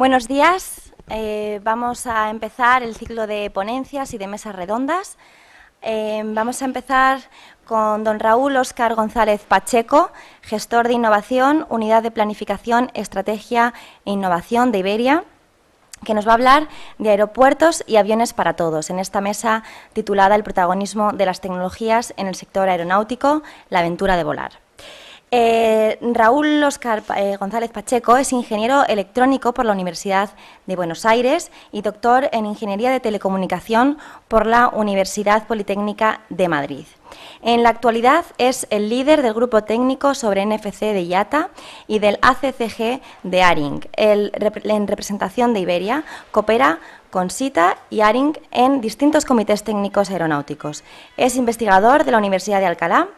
Buenos días. Vamos a empezar el ciclo de ponencias y de mesas redondas. Vamos a empezar con don Raúl Óscar González Pacheco, gestor de innovación, Unidad de Planificación, Estrategia e Innovación de Iberia, que nos va a hablar de aeropuertos y aviones para todos, en esta mesa titulada El protagonismo de las tecnologías en el sector aeronáutico, la aventura de volar. Raúl Óscar González Pacheco es ingeniero electrónico por la Universidad de Buenos Aires y doctor en Ingeniería de Telecomunicación por la Universidad Politécnica de Madrid. En la actualidad es el líder del grupo técnico sobre NFC de IATA y del ACCG de ARINC. En representación de Iberia coopera con SITA y ARINC en distintos comités técnicos aeronáuticos. Es investigador de la Universidad de Alcalá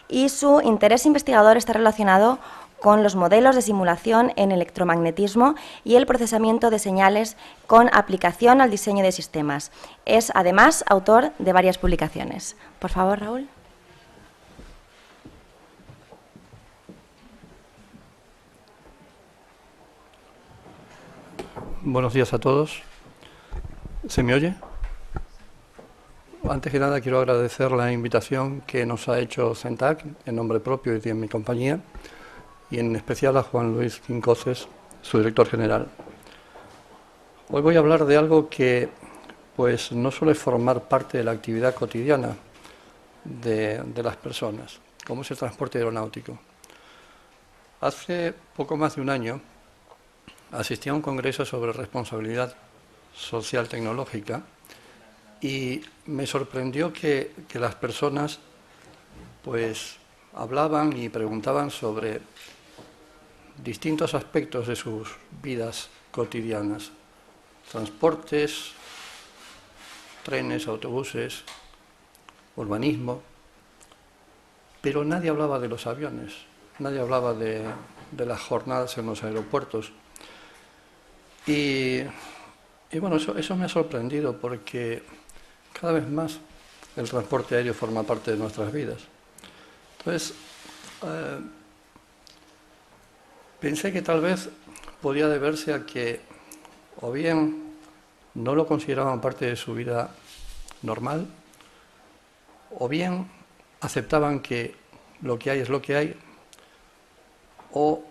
y su interés investigador está relacionado con los modelos de simulación en electromagnetismo y el procesamiento de señales con aplicación al diseño de sistemas. Es, además, autor de varias publicaciones. Por favor, Raúl. Buenos días a todos. ¿Se me oye? Antes que nada quiero agradecer la invitación que nos ha hecho CENTAC en nombre propio y de mi compañía, y en especial a Juan Luis Quincoces, su director general. Hoy voy a hablar de algo que pues no suele formar parte de la actividad cotidiana de las personas, como es el transporte aeronáutico. Hace poco más de un año asistí a un congreso sobre responsabilidad social tecnológica y me sorprendió que las personas pues hablaban y preguntaban sobre distintos aspectos de sus vidas cotidianas: transportes, trenes, autobuses, urbanismo, pero nadie hablaba de los aviones, nadie hablaba de las jornadas en los aeropuertos. Y bueno, eso me ha sorprendido, porque cada vez más el transporte aéreo forma parte de nuestras vidas. Entonces, pensé que tal vez podía deberse a que o bien no lo consideraban parte de su vida normal, o bien aceptaban que lo que hay es lo que hay, o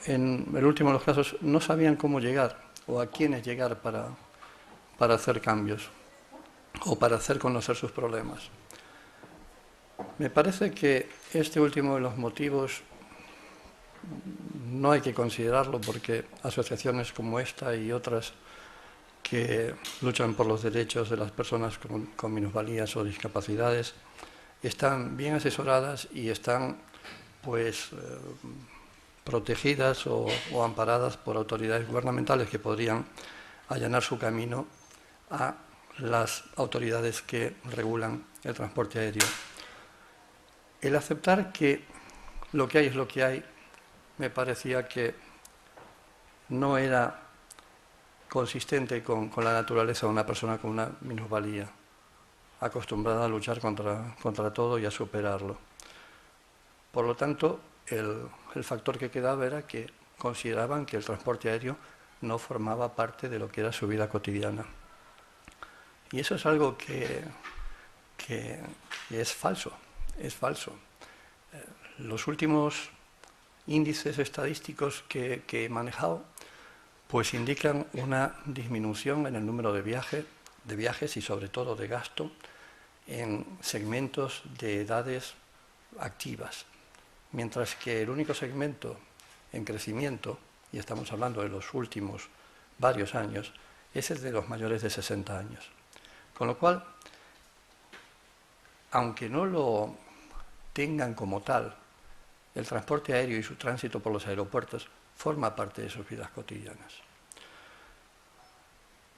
en el último de los casos no sabían cómo llegar o a quiénes llegar para hacer cambios o para hacer conocer sus problemas. Me parece que este último de los motivos no hay que considerarlo, porque asociaciones como esta y otras que luchan por los derechos de las personas con minusvalías o discapacidades están bien asesoradas y están pues protegidas o amparadas por autoridades gubernamentales que podrían allanar su camino a las autoridades que regulan el transporte aéreo. El aceptar que lo que hay es lo que hay me parecía que no era consistente con la naturaleza de una persona con una minusvalía, acostumbrada a luchar contra todo y a superarlo. Por lo tanto, el factor que quedaba era que consideraban que el transporte aéreo no formaba parte de lo que era su vida cotidiana. Y eso es algo que es falso, es falso. Los últimos índices estadísticos que he manejado pues indican una disminución en el número de viajes y sobre todo de gasto en segmentos de edades activas, mientras que el único segmento en crecimiento, y estamos hablando de los últimos varios años, es el de los mayores de 60 años. Con lo cual, aunque no lo tengan como tal, el transporte aéreo y su tránsito por los aeropuertos forma parte de sus vidas cotidianas.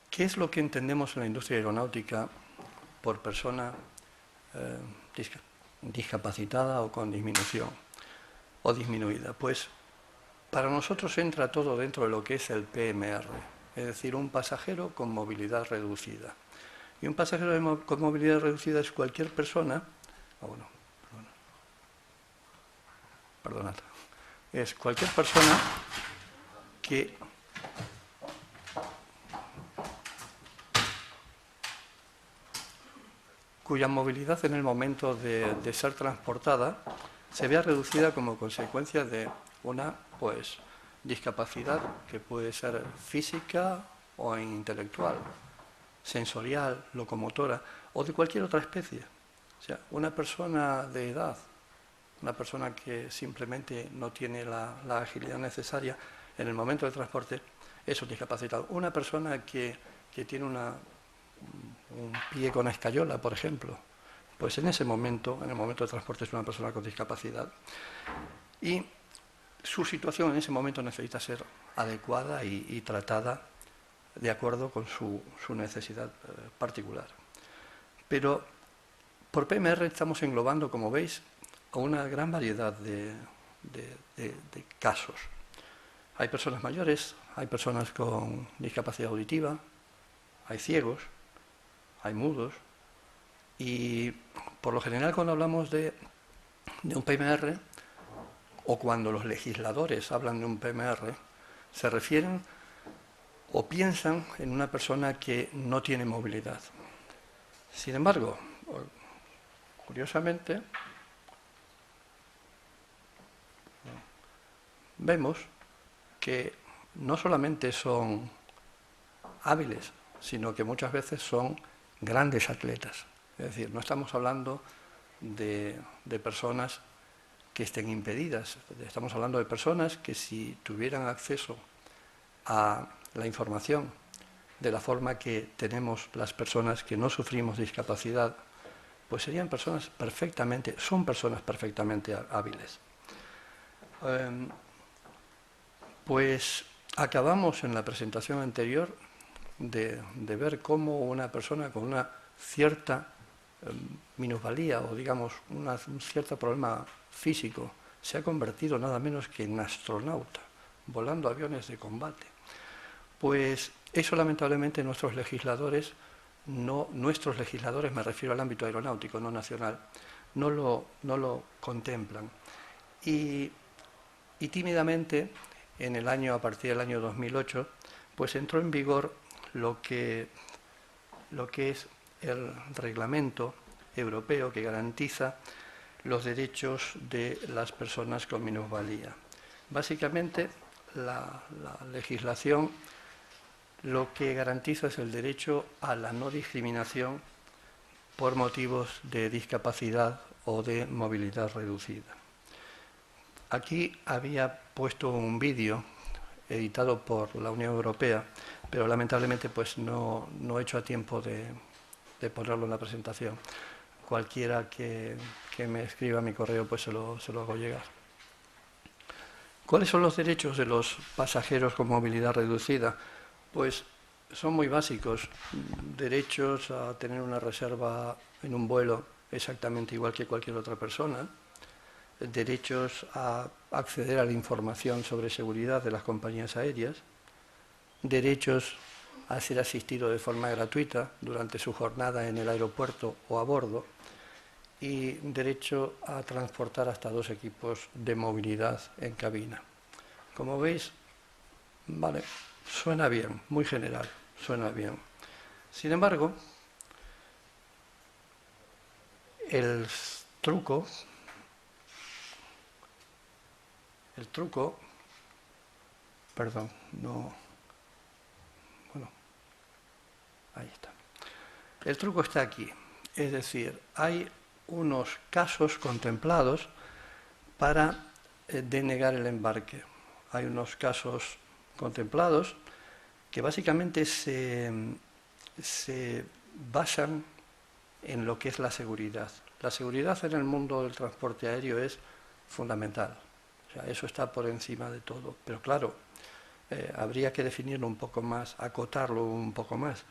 ¿Qué es lo que entendemos en la industria aeronáutica por persona discapacitada o con disminución o disminuida? Pues para nosotros entra todo dentro de lo que es el PMR, es decir, un pasajero con movilidad reducida. Y un pasajero con movilidad reducida es cualquier persona, es cualquier persona que cuya movilidad en el momento de ser transportada se vea reducida como consecuencia de una discapacidad que puede ser física o intelectual, sensorial, locomotora o de cualquier otra especie. O sea, una persona de edad, una persona que simplemente no tiene la agilidad necesaria en el momento del transporte, es un discapacitado. Una persona que tiene un pie con escayola, por ejemplo, pues en ese momento, en el momento del transporte, es una persona con discapacidad. Y su situación en ese momento necesita ser adecuada y tratada de acuerdo con su necesidad particular. Pero por PMR estamos englobando, como veis, a una gran variedad de casos. Hay personas mayores, hay personas con discapacidad auditiva, hay ciegos, hay mudos, y por lo general cuando hablamos de un PMR, o cuando los legisladores hablan de un PMR, se refieren o piensan en una persona que no tiene movilidad. Sin embargo, curiosamente, vemos que no solamente son hábiles, sino que muchas veces son grandes atletas. Es decir, no estamos hablando de personas que estén impedidas, estamos hablando de personas que si tuvieran acceso a la información de la forma que tenemos las personas que no sufrimos discapacidad, pues son personas perfectamente hábiles. Pues acabamos en la presentación anterior de ver cómo una persona con una cierta minusvalía o digamos un cierto problema físico se ha convertido nada menos que en astronauta, volando aviones de combate. Pues eso lamentablemente nuestros legisladores, me refiero al ámbito aeronáutico, no nacional, no lo contemplan. Y tímidamente, a partir del año 2008, pues entró en vigor lo que es el reglamento europeo que garantiza los derechos de las personas con minusvalía. Básicamente, la legislación lo que garantiza es el derecho a la no discriminación por motivos de discapacidad o de movilidad reducida. Aquí había puesto un vídeo editado por la Unión Europea, pero lamentablemente pues no he hecho a tiempo de ponerlo en la presentación. Cualquiera que me escriba a mi correo pues se lo hago llegar. ¿Cuáles son los derechos de los pasajeros con movilidad reducida? Pues son muy básicos. Derechos a tener una reserva en un vuelo exactamente igual que cualquier otra persona. Derechos a acceder a la información sobre seguridad de las compañías aéreas. Derechos a ser asistido de forma gratuita durante su jornada en el aeropuerto o a bordo. Y derecho a transportar hasta 2 equipos de movilidad en cabina. Como veis, vale, suena bien, muy general, suena bien. Sin embargo, el truco, perdón, no, bueno, ahí está. El truco está aquí, es decir, hay unos casos contemplados para denegar el embarque. Hay unos casos contemplados que básicamente se basan en lo que es la seguridad. La seguridad en el mundo del transporte aéreo es fundamental. O sea, eso está por encima de todo. Pero claro, habría que definirlo un poco más, acotarlo un poco más.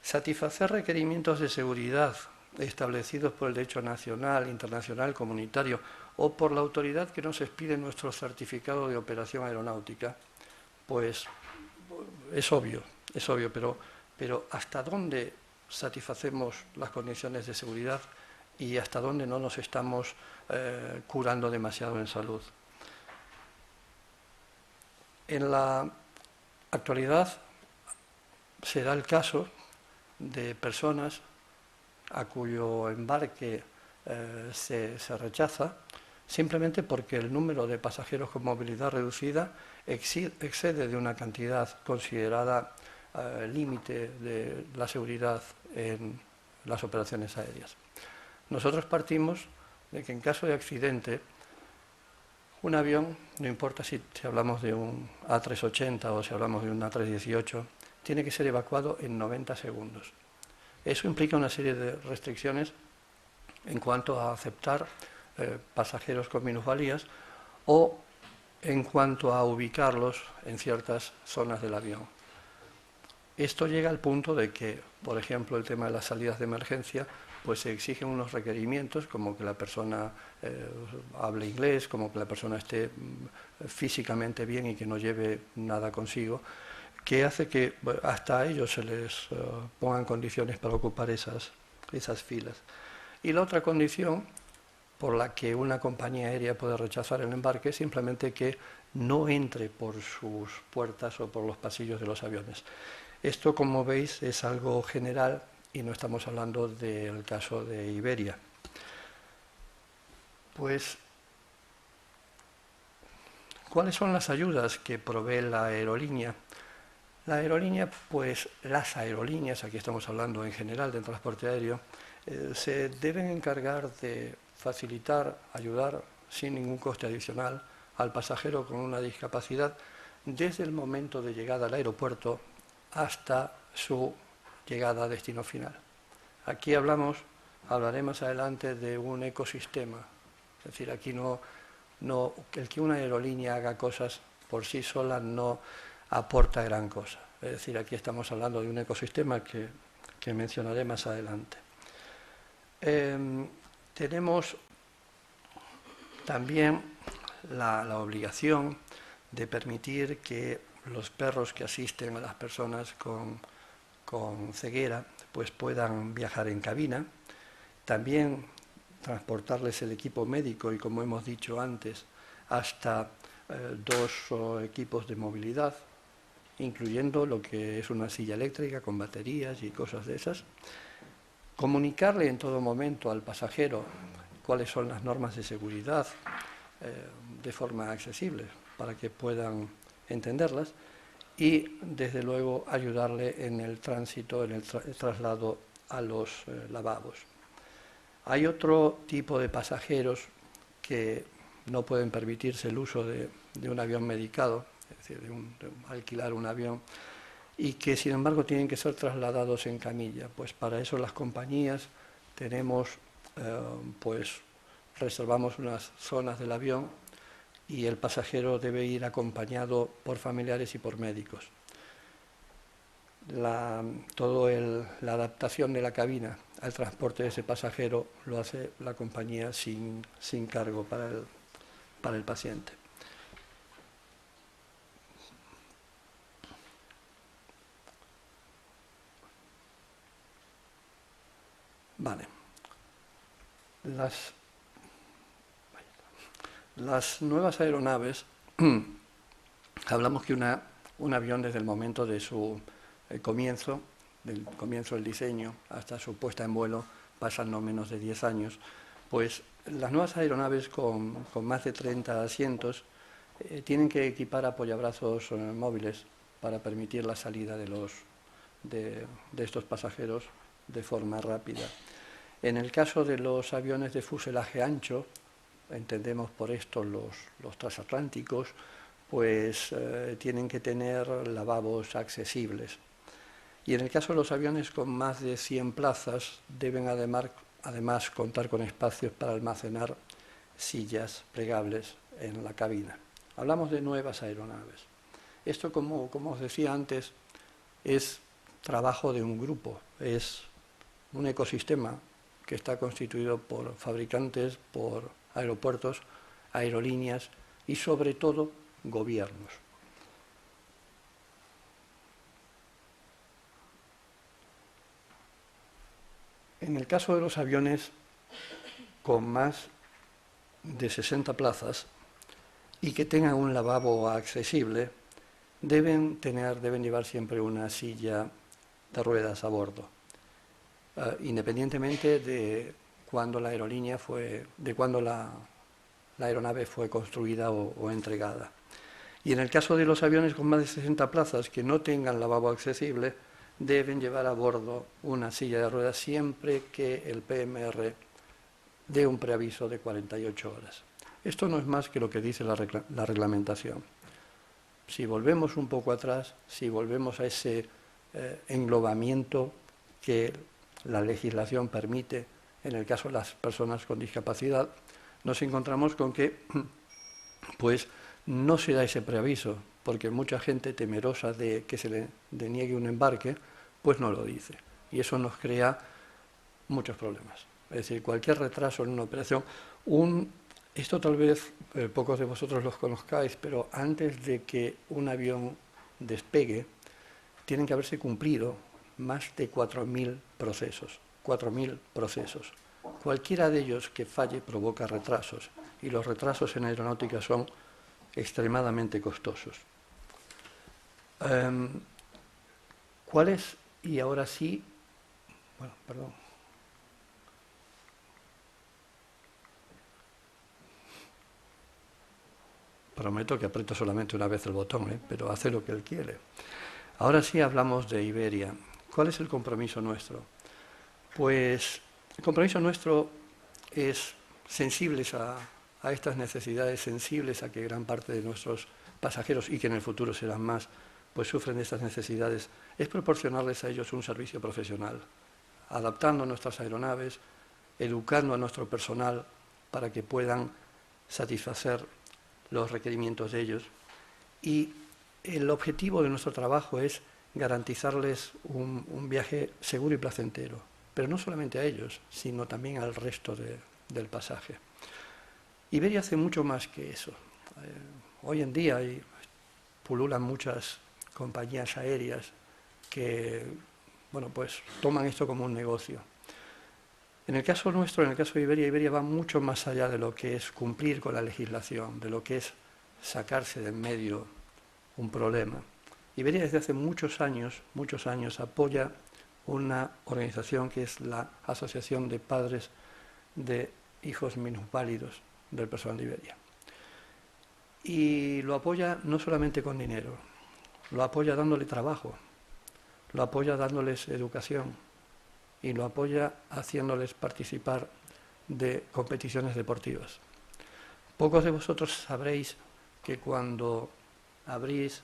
Satisfacer requerimientos de seguridad establecidos por el derecho nacional, internacional, comunitario o por la autoridad que nos expide nuestro certificado de operación aeronáutica, pues es obvio, pero ¿hasta dónde satisfacemos las condiciones de seguridad y hasta dónde no nos estamos curando demasiado en salud? En la actualidad se da el caso de personas a cuyo embarque se rechaza simplemente porque el número de pasajeros con movilidad reducida excede de una cantidad considerada límite de la seguridad en las operaciones aéreas. Nosotros partimos de que en caso de accidente, un avión, no importa si hablamos de un A380 o si hablamos de un A318, tiene que ser evacuado en 90 segundos. Eso implica una serie de restricciones en cuanto a aceptar pasajeros con minusvalías o en cuanto a ubicarlos en ciertas zonas del avión. Esto llega al punto de que, por ejemplo, el tema de las salidas de emergencia, pues se exigen unos requerimientos como que la persona hable inglés, como que la persona esté físicamente bien y que no lleve nada consigo, que hace que hasta a ellos se les pongan condiciones para ocupar esas filas. Y la otra condición por la que una compañía aérea puede rechazar el embarque es simplemente que no entre por sus puertas o por los pasillos de los aviones. Esto, como veis, es algo general y no estamos hablando del caso de Iberia. Pues, ¿cuáles son las ayudas que provee la aerolínea? La aerolínea, pues las aerolíneas, aquí estamos hablando en general del transporte aéreo, se deben encargar de facilitar, ayudar sin ningún coste adicional al pasajero con una discapacidad desde el momento de llegada al aeropuerto hasta su llegada a destino final. Aquí hablaré más adelante de un ecosistema, es decir, aquí el que una aerolínea haga cosas por sí sola no aporta gran cosa. Es decir, aquí estamos hablando de un ecosistema que mencionaré más adelante. Tenemos también la obligación de permitir que los perros que asisten a las personas con ceguera pues puedan viajar en cabina, también transportarles el equipo médico y, como hemos dicho antes, hasta 2 equipos de movilidad, incluyendo lo que es una silla eléctrica con baterías y cosas de esas. Comunicarle en todo momento al pasajero cuáles son las normas de seguridad de forma accesible para que puedan entenderlas y, desde luego, ayudarle en el tránsito, en el traslado a los lavabos. Hay otro tipo de pasajeros que no pueden permitirse el uso de un avión medicado, es decir, de alquilar un avión, y que sin embargo tienen que ser trasladados en camilla. Pues para eso las compañías tenemos, pues reservamos unas zonas del avión y el pasajero debe ir acompañado por familiares y por médicos. La adaptación de la cabina al transporte de ese pasajero lo hace la compañía sin cargo para el paciente. Vale. Las nuevas aeronaves, hablamos que un avión desde el momento de su comienzo del diseño hasta su puesta en vuelo pasan no menos de 10 años, pues las nuevas aeronaves con más de 30 asientos tienen que equipar apoyabrazos móviles para permitir la salida de estos pasajeros de forma rápida. En el caso de los aviones de fuselaje ancho, entendemos por esto los transatlánticos, pues tienen que tener lavabos accesibles. Y en el caso de los aviones con más de 100 plazas, deben además contar con espacios para almacenar sillas plegables en la cabina. Hablamos de nuevas aeronaves. Esto, como os decía antes, es trabajo de un grupo, es un ecosistema que está constituido por fabricantes, por aeropuertos, aerolíneas y, sobre todo, gobiernos. En el caso de los aviones con más de 60 plazas y que tengan un lavabo accesible, deben llevar siempre una silla de ruedas a bordo, independientemente de cuándo la aerolínea de cuándo la aeronave fue construida o entregada. Y en el caso de los aviones con más de 60 plazas que no tengan lavabo accesible, deben llevar a bordo una silla de ruedas siempre que el PMR dé un preaviso de 48 horas. Esto no es más que lo que dice la reglamentación. Si volvemos un poco atrás, si volvemos a ese englobamiento que la legislación permite en el caso de las personas con discapacidad, nos encontramos con que pues no se da ese preaviso, porque mucha gente temerosa de que se le deniegue un embarque, pues no lo dice. Y eso nos crea muchos problemas. Es decir, cualquier retraso en una operación, esto tal vez pocos de vosotros los conozcáis, pero antes de que un avión despegue, tienen que haberse cumplido más de 4.000 procesos. 4.000 procesos. Cualquiera de ellos que falle provoca retrasos, y los retrasos en aeronáutica son extremadamente costosos. ¿Cuál es? Y ahora sí, bueno, perdón. Prometo que aprieto solamente una vez el botón, pero hace lo que él quiere. Ahora sí hablamos de Iberia. ¿Cuál es el compromiso nuestro? Pues el compromiso nuestro es sensibles a estas necesidades, sensibles a que gran parte de nuestros pasajeros, y que en el futuro serán más, pues sufren de estas necesidades, es proporcionarles a ellos un servicio profesional, adaptando nuestras aeronaves, educando a nuestro personal para que puedan satisfacer los requerimientos de ellos. Y el objetivo de nuestro trabajo es garantizarles un viaje seguro y placentero, pero no solamente a ellos, sino también al resto del pasaje. Iberia hace mucho más que eso. Hoy en día pululan muchas compañías aéreas que, bueno, pues toman esto como un negocio. En el caso nuestro, en el caso de Iberia va mucho más allá de lo que es cumplir con la legislación, de lo que es sacarse de en medio un problema. Iberia desde hace muchos años apoya una organización que es la Asociación de Padres de Hijos Minusválidos del personal de Iberia. Y lo apoya no solamente con dinero, lo apoya dándole trabajo, lo apoya dándoles educación y lo apoya haciéndoles participar de competiciones deportivas. Pocos de vosotros sabréis que cuando abrís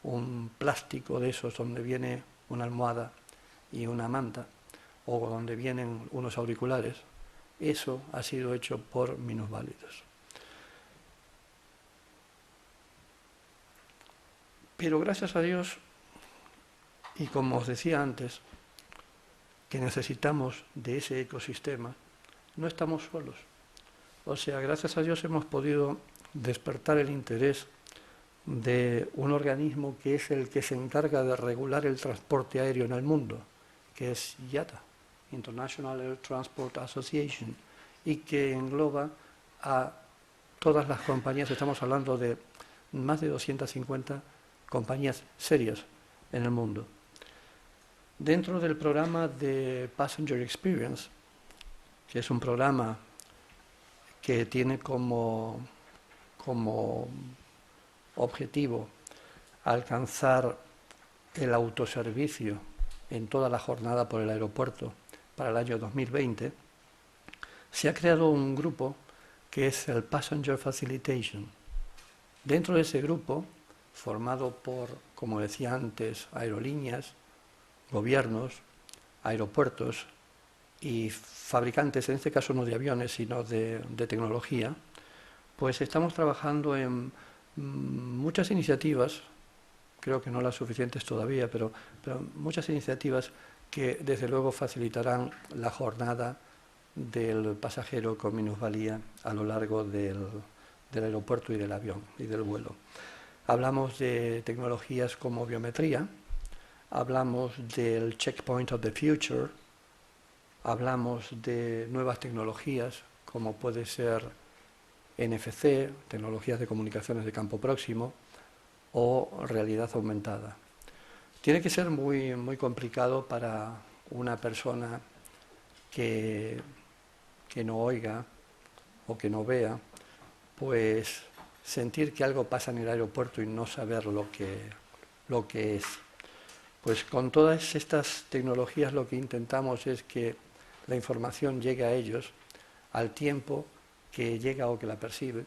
un plástico de esos donde viene una almohada y una manta, o donde vienen unos auriculares, eso ha sido hecho por minusválidos. Pero gracias a Dios, y como os decía antes, que necesitamos de ese ecosistema, no estamos solos. O sea, gracias a Dios hemos podido despertar el interés de un organismo que es el que se encarga de regular el transporte aéreo en el mundo, que es IATA, International Air Transport Association, y que engloba a todas las compañías. Estamos hablando de más de 250 compañías serias en el mundo. Dentro del programa de Passenger Experience, que es un programa que tiene como objetivo alcanzar el autoservicio en toda la jornada por el aeropuerto para el año 2020, se ha creado un grupo que es el Passenger Facilitation. Dentro de ese grupo, formado por, como decía antes, aerolíneas, gobiernos, aeropuertos y fabricantes, en este caso no de aviones, sino de tecnología, pues estamos trabajando en muchas iniciativas, creo que no las suficientes todavía, pero muchas iniciativas que desde luego facilitarán la jornada del pasajero con minusvalía a lo largo del aeropuerto y del avión y del vuelo. Hablamos de tecnologías como biometría, hablamos del Checkpoint of the Future, hablamos de nuevas tecnologías como puede ser NFC, tecnologías de comunicaciones de campo próximo, o realidad aumentada. Tiene que ser muy, muy complicado para una persona que no oiga o que no vea, pues sentir que algo pasa en el aeropuerto y no saber lo que es. Pues con todas estas tecnologías lo que intentamos es que la información llegue a ellos al tiempo que llega o que la percibe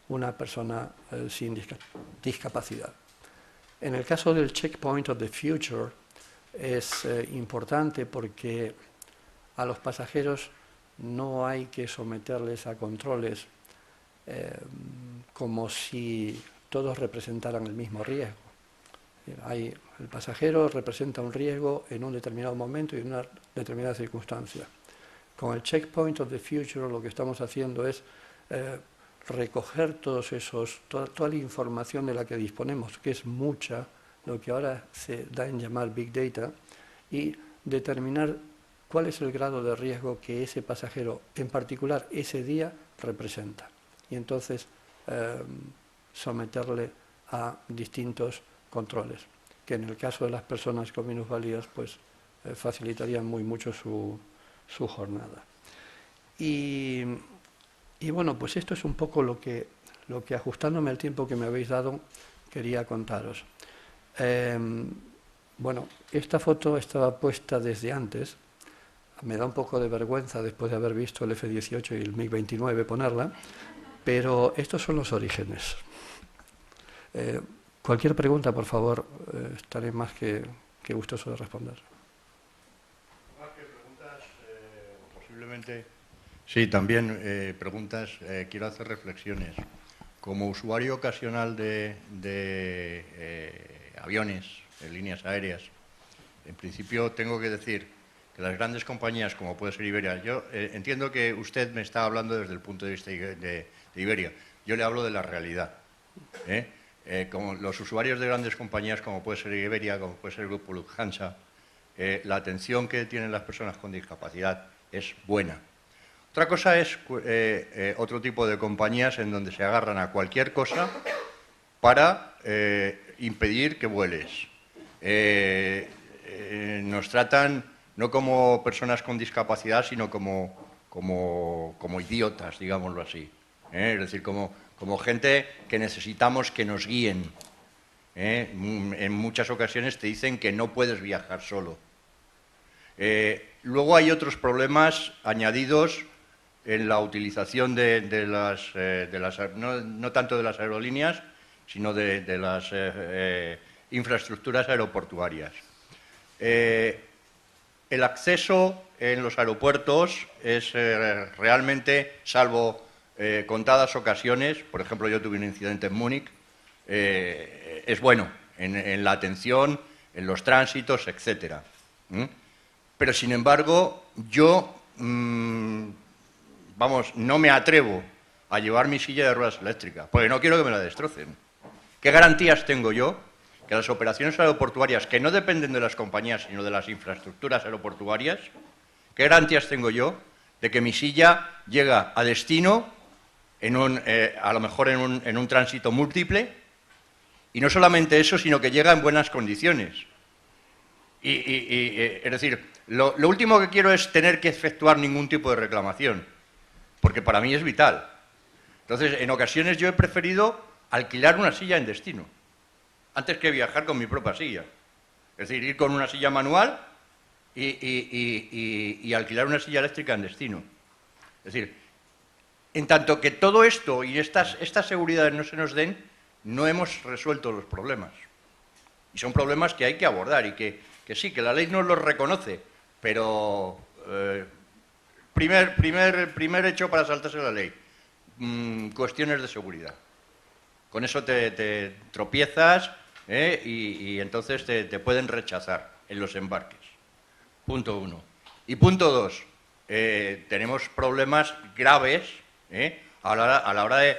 una persona sin discapacidad. En el caso del Checkpoint of the Future es importante porque a los pasajeros no hay que someterles a controles como si todos representaran el mismo riesgo. El pasajero representa un riesgo en un determinado momento y en una determinada circunstancia. Con el Checkpoint of the Future lo que estamos haciendo es recoger toda la información de la que disponemos, que es mucha, lo que ahora se da en llamar Big Data, y determinar cuál es el grado de riesgo que ese pasajero, en particular ese día, representa. Y entonces someterle a distintos controles, que en el caso de las personas con minusvalías pues facilitarían muy mucho su jornada. Y bueno, pues esto es un poco lo que ajustándome al tiempo que me habéis dado, quería contaros. Bueno, esta foto estaba puesta desde antes. Me da un poco de vergüenza después de haber visto el F-18 y el MiG-29 ponerla, pero estos son los orígenes. Cualquier pregunta, por favor, estaré más que gustoso de responder. Más que preguntas, posiblemente... Sí, también preguntas, quiero hacer reflexiones. Como usuario ocasional de aviones, de líneas aéreas, en principio tengo que decir que las grandes compañías, como puede ser Iberia, yo entiendo que usted me está hablando desde el punto de vista de Iberia, yo le hablo de la realidad. Como los usuarios de grandes compañías, como puede ser Iberia, como puede ser el Grupo Lufthansa, la atención que tienen las personas con discapacidad es buena. Otra cosa es otro tipo de compañías en donde se agarran a cualquier cosa para impedir que vueles. Nos tratan no como personas con discapacidad, sino como idiotas, digámoslo así. Es decir, como gente que necesitamos que nos guíen. En muchas ocasiones te dicen que no puedes viajar solo. Luego hay otros problemas añadidos en la utilización de las no tanto de las aerolíneas, sino de las infraestructuras aeroportuarias. El acceso en los aeropuertos es realmente, salvo contadas ocasiones, por ejemplo yo tuve un incidente en Múnich, es bueno en la atención, en los tránsitos, etc. Pero sin embargo yo no me atrevo a llevar mi silla de ruedas eléctrica, porque no quiero que me la destrocen. ¿Qué garantías tengo yo que las operaciones aeroportuarias, que no dependen de las compañías, sino de las infraestructuras aeroportuarias, qué garantías tengo yo de que mi silla llega a destino, a lo mejor en un tránsito múltiple, y no solamente eso, sino que llega en buenas condiciones? Es decir, lo último que quiero es tener que efectuar ningún tipo de reclamación, porque para mí es vital. Entonces, en ocasiones yo he preferido alquilar una silla en destino, antes que viajar con mi propia silla. Es decir, ir con una silla manual y alquilar una silla eléctrica en destino. Es decir, en tanto que todo esto y estas seguridades no se nos den, no hemos resuelto los problemas. Y son problemas que hay que abordar y que sí, que la ley nos los reconoce, pero primer hecho para saltarse la ley, cuestiones de seguridad. Con eso te tropiezas y entonces te pueden rechazar en los embarques. Punto 1. Y punto 2, tenemos problemas graves a la hora de...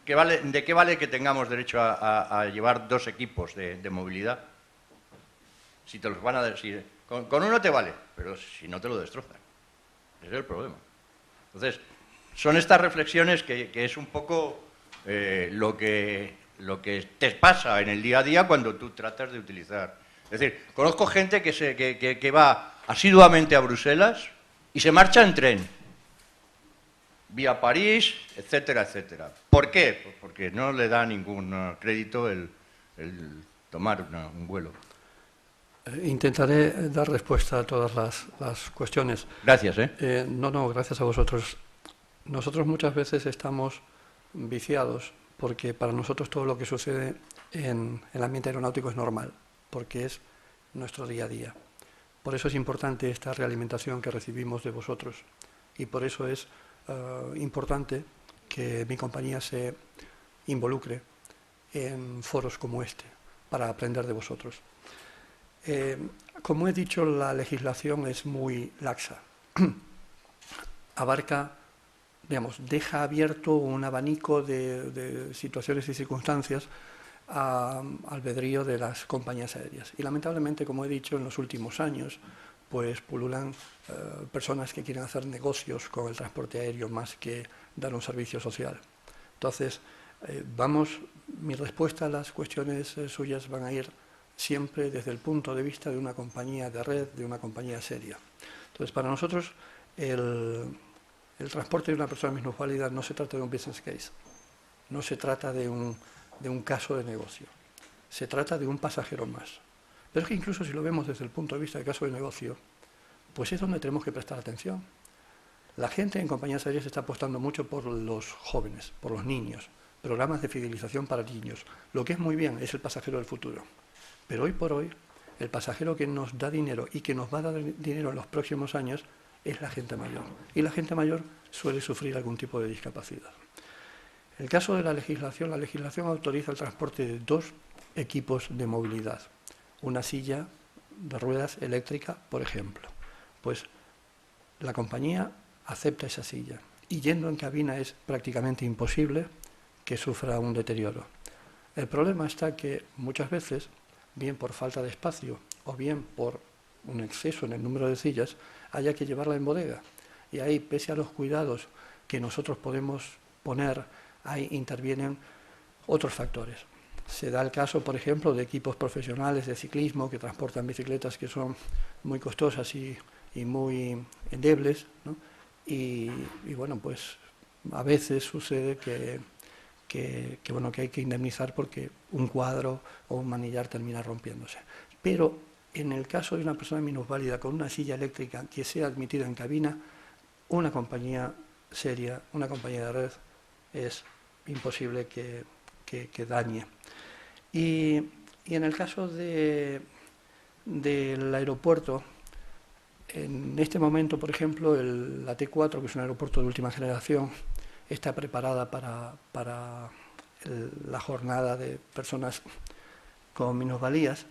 ¿De qué vale que tengamos derecho a llevar 2 equipos de movilidad? Si te los van a decir, con uno te vale, pero si no te lo destrozan. Ese es el problema. Entonces, son estas reflexiones que es un poco lo que lo que te pasa en el día a día cuando tú tratas de utilizar. Es decir, conozco gente que va asiduamente a Bruselas y se marcha en tren, vía París, etcétera, etcétera. ¿Por qué? Pues porque no le da ningún crédito el tomar un vuelo. Intentaré dar respuesta a todas las cuestiones. Gracias, No, gracias a vosotros. Nosotros muchas veces estamos viciados porque para nosotros todo lo que sucede en el ambiente aeronáutico es normal, porque es nuestro día a día. Por eso es importante esta realimentación que recibimos de vosotros y por eso es importante que mi compañía se involucre en foros como este para aprender de vosotros. Como he dicho, la legislación es muy laxa. Abarca, digamos, deja abierto un abanico de situaciones y circunstancias al albedrío de las compañías aéreas. Y lamentablemente, como he dicho, en los últimos años, pues pululan personas que quieren hacer negocios con el transporte aéreo más que dar un servicio social. Entonces, mi respuesta a las cuestiones suyas van a ir siempre desde el punto de vista de una compañía de red, de una compañía seria. Entonces, para nosotros, el transporte de una persona minusválida no se trata de un business case, no se trata de un caso de negocio, se trata de un pasajero más. Pero es que incluso si lo vemos desde el punto de vista de caso de negocio, pues es donde tenemos que prestar atención. La gente en compañías aéreas está apostando mucho por los jóvenes, por los niños, programas de fidelización para niños. Lo que es muy bien es el pasajero del futuro. Pero hoy por hoy, el pasajero que nos da dinero y que nos va a dar dinero en los próximos años es la gente mayor. Y la gente mayor suele sufrir algún tipo de discapacidad. En el caso de la legislación autoriza el transporte de 2 equipos de movilidad. Una silla de ruedas eléctrica, por ejemplo. Pues la compañía acepta esa silla. Y yendo en cabina es prácticamente imposible que sufra un deterioro. El problema está que muchas veces, bien por falta de espacio o bien por un exceso en el número de sillas, haya que llevarla en bodega. Y ahí, pese a los cuidados que nosotros podemos poner, ahí intervienen otros factores. Se da el caso, por ejemplo, de equipos profesionales de ciclismo que transportan bicicletas que son muy costosas y muy endebles, ¿no? Y bueno, pues a veces sucede que hay que indemnizar porque un cuadro o un manillar termina rompiéndose. Pero en el caso de una persona minusválida con una silla eléctrica que sea admitida en cabina, una compañía seria, una compañía de red, es imposible que dañe. Y en el caso del aeropuerto, en este momento, por ejemplo, la T4, que es un aeropuerto de última generación, está preparada para la jornada de personas con minusvalías,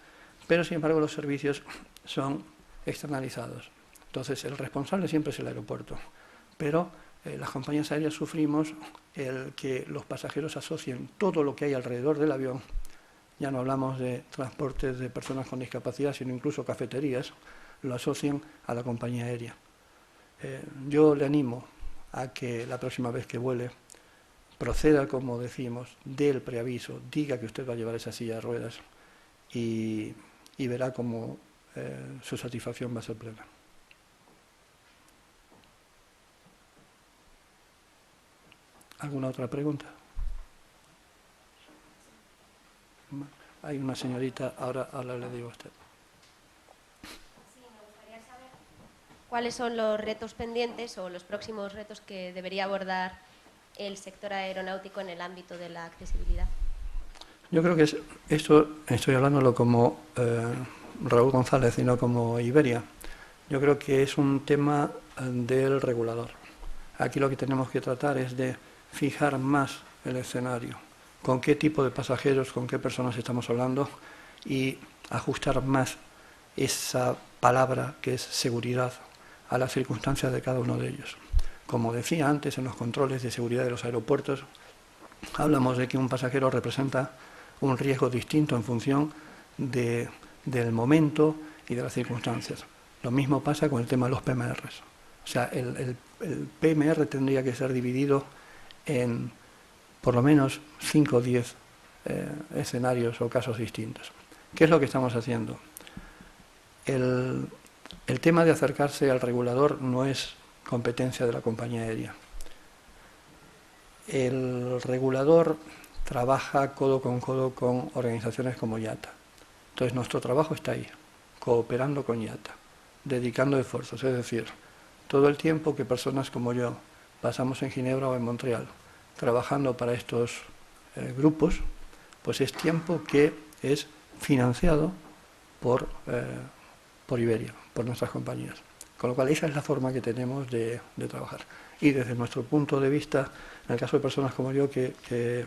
pero sin embargo los servicios son externalizados. Entonces el responsable siempre es el aeropuerto, pero las compañías aéreas sufrimos el que los pasajeros asocien todo lo que hay alrededor del avión, ya no hablamos de transportes de personas con discapacidad, sino incluso cafeterías, lo asocian a la compañía aérea. Yo le animo a que la próxima vez que vuele proceda, como decimos, dé el preaviso, diga que usted va a llevar esa silla de ruedas y verá cómo su satisfacción va a ser plena. ¿Alguna otra pregunta? Hay una señorita, ahora le digo a usted. Sí, me gustaría saber cuáles son los retos pendientes o los próximos retos que debería abordar el sector aeronáutico en el ámbito de la accesibilidad. Yo creo que esto estoy hablándolo como Raúl González y no como Iberia. Yo creo que es un tema del regulador. Aquí lo que tenemos que tratar es de fijar más el escenario, con qué tipo de pasajeros, con qué personas estamos hablando y ajustar más esa palabra que es seguridad a las circunstancias de cada uno de ellos. Como decía antes, en los controles de seguridad de los aeropuertos hablamos de que un pasajero representa un riesgo distinto en función del momento y de las circunstancias. Lo mismo pasa con el tema de los PMRs. O sea, el PMR tendría que ser dividido en por lo menos 5 o 10 escenarios o casos distintos. ¿Qué es lo que estamos haciendo? El tema de acercarse al regulador no es competencia de la compañía aérea. El regulador trabaja codo con organizaciones como IATA. Entonces nuestro trabajo está ahí, cooperando con IATA, dedicando esfuerzos. Es decir, todo el tiempo que personas como yo pasamos en Ginebra o en Montreal trabajando para estos grupos, pues es tiempo que es financiado por Iberia, por nuestras compañías. Con lo cual esa es la forma que tenemos de trabajar. Y desde nuestro punto de vista, en el caso de personas como yo que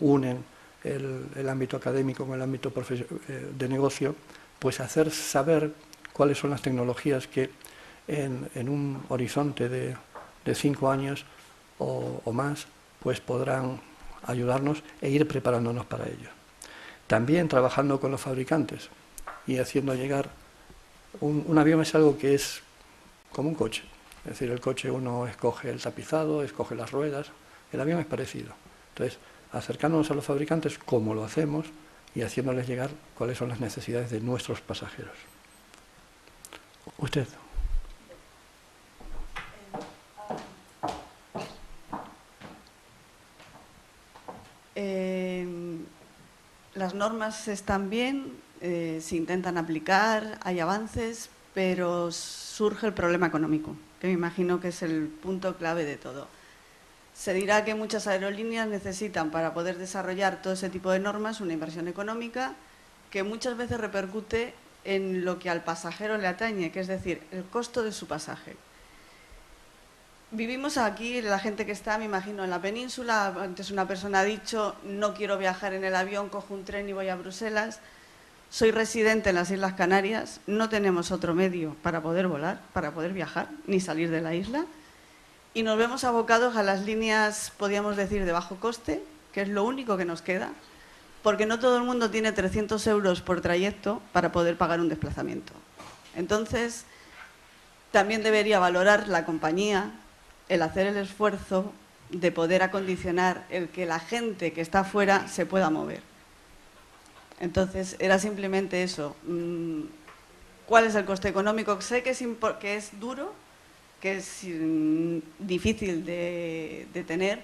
unen el ámbito académico con el ámbito de negocio, pues hacer saber cuáles son las tecnologías que en un horizonte de 5 años o más, pues podrán ayudarnos e ir preparándonos para ello. También trabajando con los fabricantes y haciendo llegar un avión es algo que es como un coche. Es decir, el coche uno escoge el tapizado, escoge las ruedas, el avión es parecido. Entonces, acercándonos a los fabricantes como lo hacemos y haciéndoles llegar cuáles son las necesidades de nuestros pasajeros. Usted. Las normas están bien, se intentan aplicar, hay avances, pero surge el problema económico, que me imagino que es el punto clave de todo. Se dirá que muchas aerolíneas necesitan, para poder desarrollar todo ese tipo de normas, una inversión económica que muchas veces repercute en lo que al pasajero le atañe, que es decir, el costo de su pasaje. Vivimos aquí, la gente que está, me imagino, en la península. Antes una persona ha dicho, no quiero viajar en el avión, cojo un tren y voy a Bruselas. Soy residente en las Islas Canarias, no tenemos otro medio para poder volar, para poder viajar, ni salir de la isla. Y nos vemos abocados a las líneas, podríamos decir, de bajo coste, que es lo único que nos queda, porque no todo el mundo tiene 300 euros por trayecto para poder pagar un desplazamiento. Entonces, también debería valorar la compañía el hacer el esfuerzo de poder acondicionar el que la gente que está fuera se pueda mover. Entonces, era simplemente eso. ¿Cuál es el coste económico? Sé que es duro, que es difícil de tener,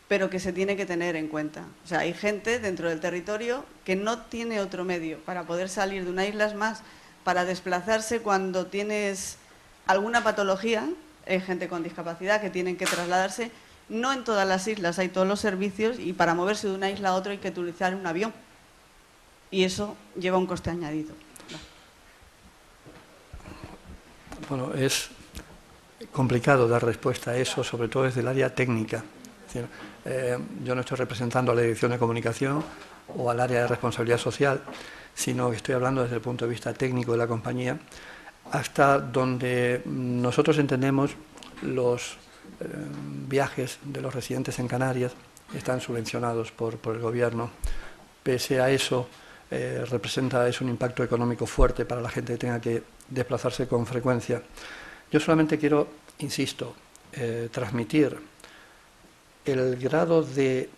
pero que se tiene que tener en cuenta. O sea, hay gente dentro del territorio que no tiene otro medio para poder salir de una isla, es más, para desplazarse cuando tienes alguna patología. Hay gente con discapacidad que tienen que trasladarse. No en todas las islas hay todos los servicios y para moverse de una isla a otra hay que utilizar un avión. Y eso lleva un coste añadido. Bueno, es complicado dar respuesta a eso, sobre todo desde el área técnica. Es decir, yo no estoy representando a la Dirección de Comunicación o al área de responsabilidad social, sino que estoy hablando desde el punto de vista técnico de la compañía, hasta donde nosotros entendemos los viajes de los residentes en Canarias están subvencionados por el gobierno. Pese a eso, es un impacto económico fuerte para la gente que tenga que desplazarse con frecuencia. Yo solamente quiero, insisto, transmitir el grado de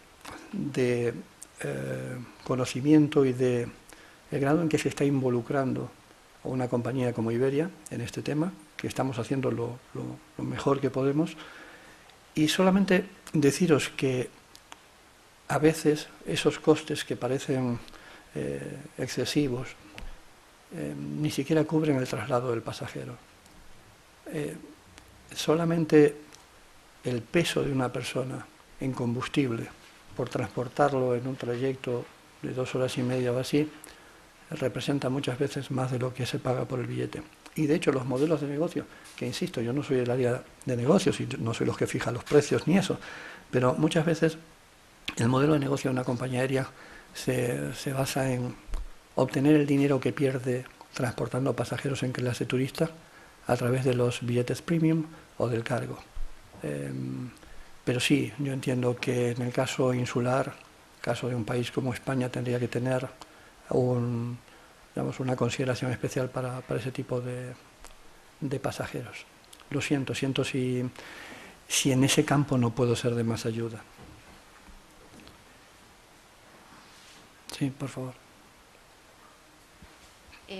conocimiento y el grado en que se está involucrando a una compañía como Iberia en este tema, que estamos haciendo lo mejor que podemos, y solamente deciros que a veces esos costes que parecen excesivos ni siquiera cubren el traslado del pasajero. Solamente el peso de una persona en combustible por transportarlo en un trayecto de 2 horas y media o así representa muchas veces más de lo que se paga por el billete. Y de hecho los modelos de negocio, que insisto, yo no soy el área de negocios y no soy los que fijan los precios ni eso, pero muchas veces el modelo de negocio de una compañía aérea se basa en obtener el dinero que pierde transportando pasajeros en clase turista a través de los billetes premium o del cargo. Pero sí, yo entiendo que en el caso insular, caso de un país como España, tendría que tener una consideración especial para ese tipo de pasajeros. Lo siento si en ese campo no puedo ser de más ayuda. Sí, por favor.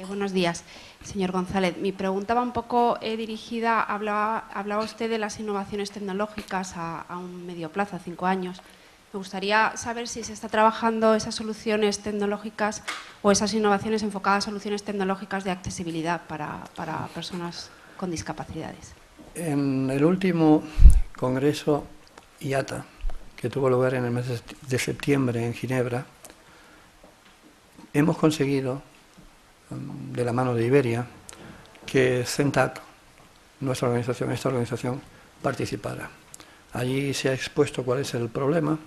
Buenos días, señor González. Mi pregunta va un poco dirigida, hablaba usted de las innovaciones tecnológicas a un medio plazo, a 5 años. Me gustaría saber si se está trabajando esas soluciones tecnológicas o esas innovaciones enfocadas a soluciones tecnológicas de accesibilidad para personas con discapacidades. En el último congreso IATA, que tuvo lugar en el mes de septiembre en Ginebra, hemos conseguido, de la mano de Iberia, que CENTAC, esta organización, participara. Allí se ha expuesto cuál es el problema,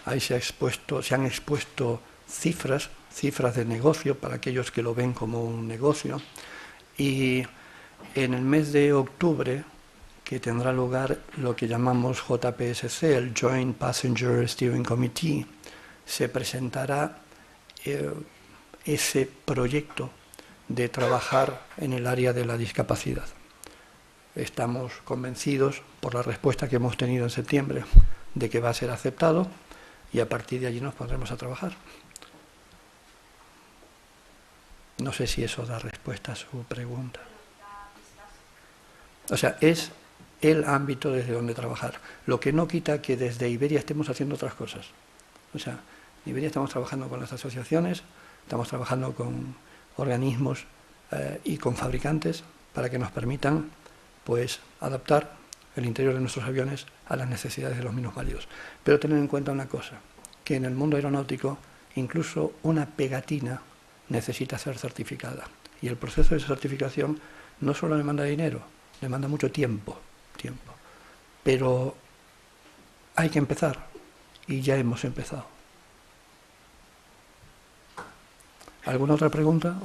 ahí se han expuesto cifras de negocio para aquellos que lo ven como un negocio, y en el mes de octubre, que tendrá lugar lo que llamamos JPSC, el Joint Passenger Steering Committee, se presentará ese proyecto de trabajar en el área de la discapacidad. Estamos convencidos, por la respuesta que hemos tenido en septiembre, de que va a ser aceptado y a partir de allí nos pondremos a trabajar. No sé si eso da respuesta a su pregunta. O sea, es el ámbito desde donde trabajar. Lo que no quita que desde Iberia estemos haciendo otras cosas. O sea, en Iberia estamos trabajando con las asociaciones, estamos trabajando con organismos y con fabricantes para que nos permitan, pues, adaptar el interior de nuestros aviones a las necesidades de los minusválidos. Pero tener en cuenta una cosa, que en el mundo aeronáutico incluso una pegatina necesita ser certificada. Y el proceso de certificación no solo demanda dinero, demanda mucho tiempo. Pero hay que empezar, y ya hemos empezado. ¿Alguna otra pregunta?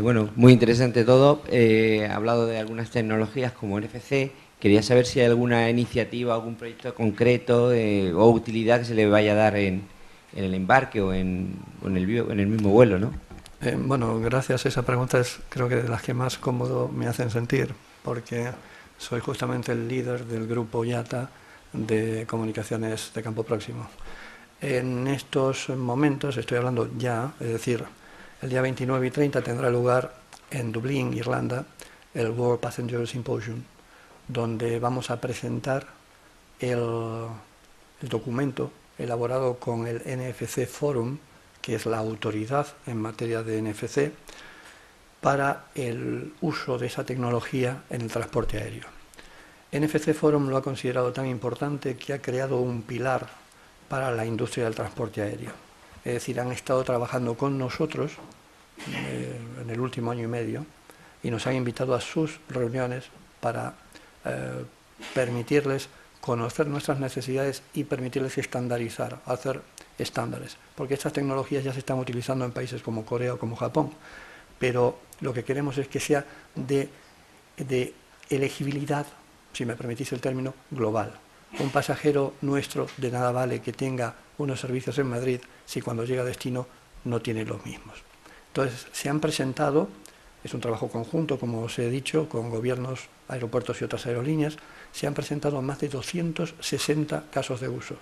Bueno, muy interesante todo. Ha hablado de algunas tecnologías como NFC. Quería saber si hay alguna iniciativa, algún proyecto concreto o utilidad que se le vaya a dar en el embarque o en el mismo vuelo, ¿no? Bueno, gracias. Esa pregunta es, creo que, de las que más cómodo me hacen sentir, porque soy justamente el líder del grupo IATA de comunicaciones de campo próximo. En estos momentos, estoy hablando ya, es decir, el día 29 y 30 tendrá lugar en Dublín, Irlanda, el World Passenger Symposium, donde vamos a presentar el documento elaborado con el NFC Forum, que es la autoridad en materia de NFC, para el uso de esa tecnología en el transporte aéreo. NFC Forum lo ha considerado tan importante que ha creado un pilar para la industria del transporte aéreo. Es decir, han estado trabajando con nosotros en el último año y medio y nos han invitado a sus reuniones para permitirles conocer nuestras necesidades y permitirles estandarizar, hacer estándares, porque estas tecnologías ya se están utilizando en países como Corea o como Japón, pero lo que queremos es que sea de elegibilidad, si me permitís el término, global. Un pasajero nuestro de nada vale que tenga unos servicios en Madrid si cuando llega a destino no tiene los mismos. Entonces, se han presentado, es un trabajo conjunto, como os he dicho, con gobiernos, aeropuertos y otras aerolíneas, se han presentado más de 260 casos de uso.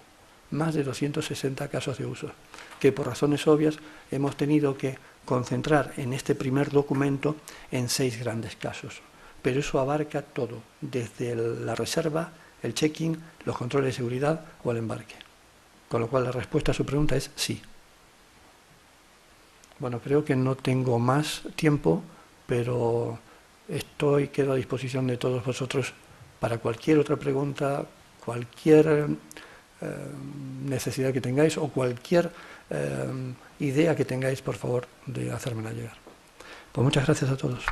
Más de 260 casos de uso, que por razones obvias hemos tenido que concentrar en este primer documento en 6 grandes casos. Pero eso abarca todo, desde la reserva, el check-in, los controles de seguridad o el embarque. Con lo cual la respuesta a su pregunta es sí. Bueno, creo que no tengo más tiempo, pero quedo a disposición de todos vosotros para cualquier otra pregunta, cualquier necesidad que tengáis o cualquier idea que tengáis, por favor, de hacérmela llegar. Pues muchas gracias a todos.